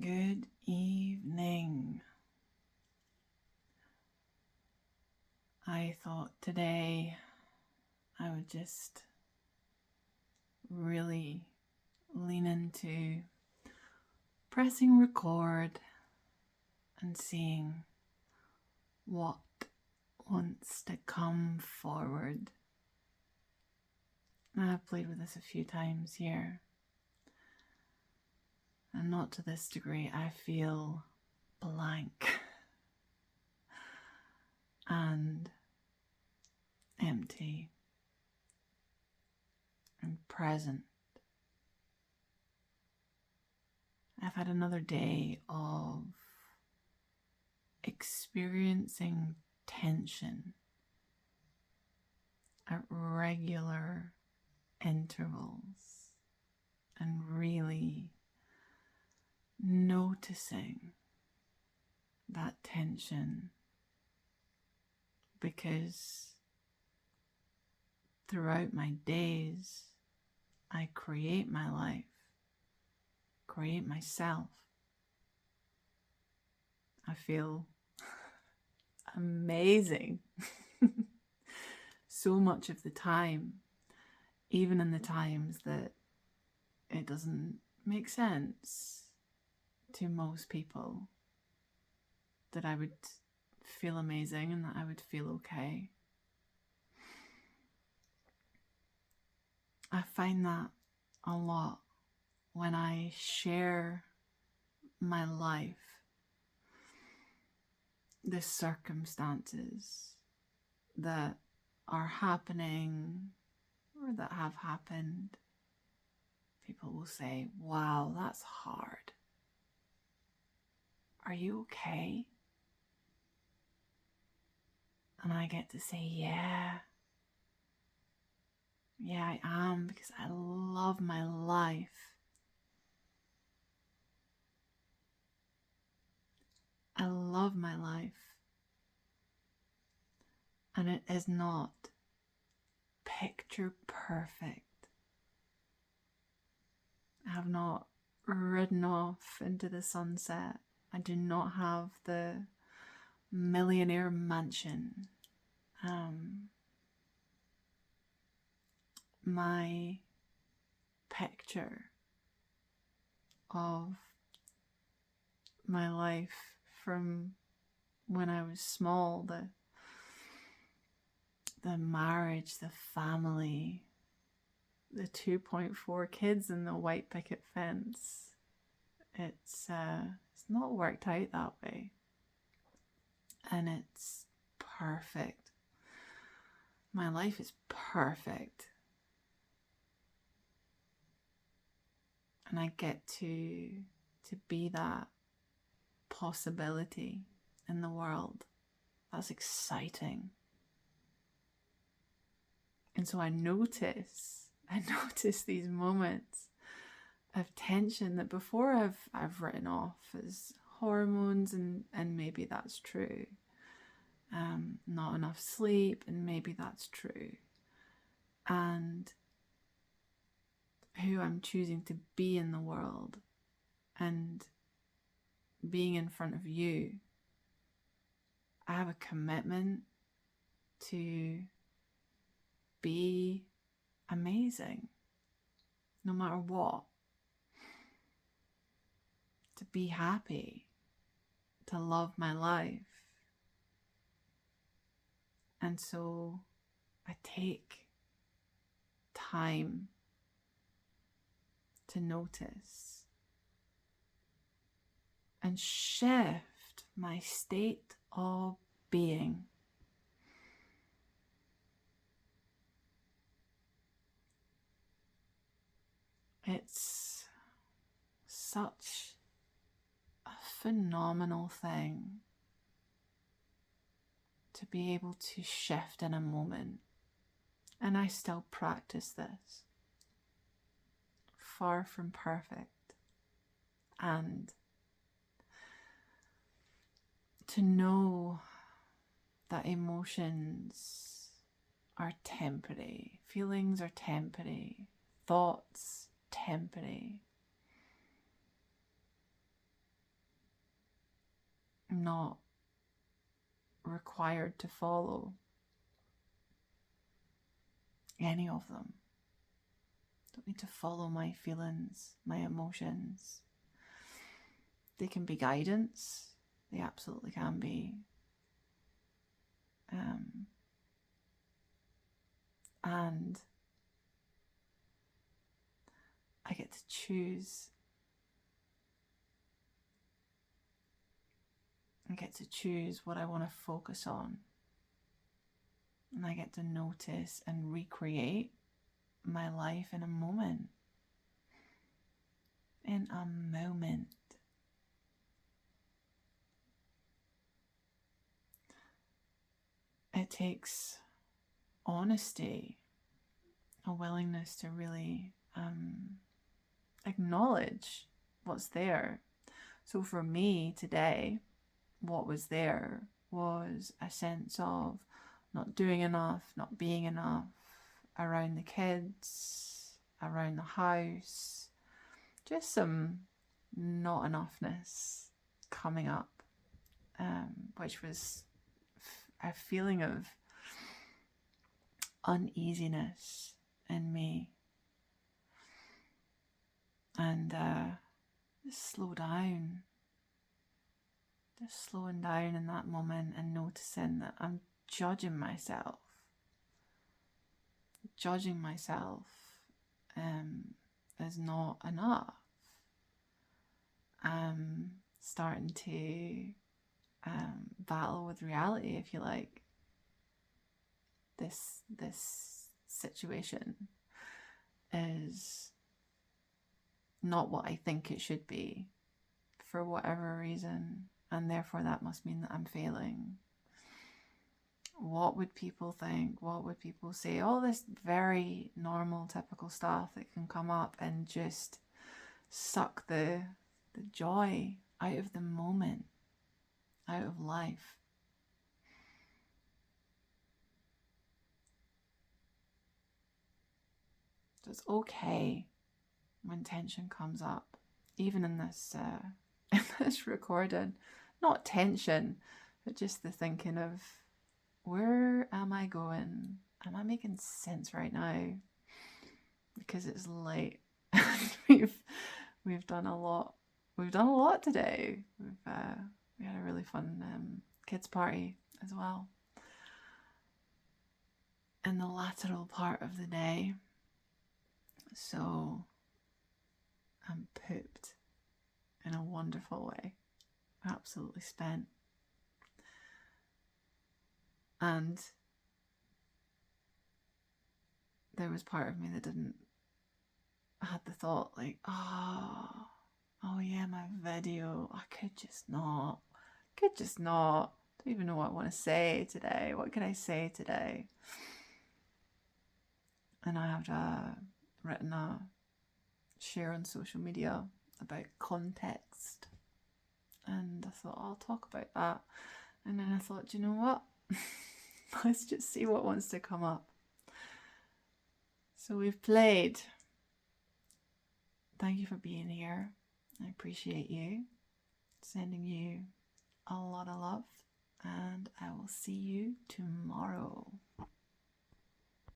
Good evening. I thought today I would just really lean into pressing record and seeing what wants to come forward. I've played with this a few times here, and not to this degree. I feel blank and empty and present. I've had another day of experiencing tension at regular intervals and really noticing that tension, because throughout my days I create my life, create myself. I feel amazing so much of the time, even in the times that it doesn't make sense to most people, that I would feel amazing and that I would feel okay. I find that a lot when I share my life, the circumstances that are happening or that have happened. People will say, "Wow, that's hard. Are you okay?" And I get to say, yeah, I am, because I love my life. I love my life. And it is not picture perfect. I have not ridden off into the sunset. I do not have the millionaire mansion. My picture of my life from when I was small, the marriage, the family, the 2.4 kids and the white picket fence, it's not worked out that way, and it's perfect. My life is perfect, and I get to be that possibility in the world. That's exciting. And so I notice these moments of tension that before I've written off as hormones, and maybe that's true. Not enough sleep, and maybe that's true. And who I'm choosing to be in the world, and being in front of you, I have a commitment to be amazing, no matter what. To be happy, to love my life. And so I take time to notice and shift my state of being. It's such a phenomenal thing to be able to shift in a moment. And I still practice this. Far from perfect. And to know that emotions are temporary, feelings are temporary, thoughts temporary. not required to follow any of them. Don't need to follow my feelings, my emotions. They can be guidance. They absolutely can be. And I get to choose. I get to choose what I want to focus on. And I get to notice and recreate my life in a moment. In a moment. It takes honesty, a willingness to really acknowledge what's there. So for me today, what was there was a sense of not doing enough, not being enough around the kids, around the house, just some not enoughness coming up, which was a feeling of uneasiness in me. And just slow down. Just slowing down in that moment and noticing that I'm judging myself. Judging myself is not enough. I'm starting to battle with reality, if you like. This situation is not what I think it should be for whatever reason, and therefore that must mean that I'm failing. What would people think? What would people say? All this very normal, typical stuff that can come up and just suck the joy out of the moment, out of life. So it's okay when tension comes up, even in this in this recording. Not tension, but just the thinking of, where am I going? Am I making sense right now? Because it's late. we've done a lot. We've done a lot today. We had a really fun kids party as well. In the lateral part of the day. So I'm pooped in a wonderful way. Absolutely spent. And there was part of me that had the thought like, oh yeah, my video, I could just not. Don't even know what I want to say today. What can I say today? And I had written a share on social media about context. And I thought, I'll talk about that. And then I thought, you know what? Let's just see what wants to come up. So we've played. Thank you for being here. I appreciate you. Sending you a lot of love. And I will see you tomorrow.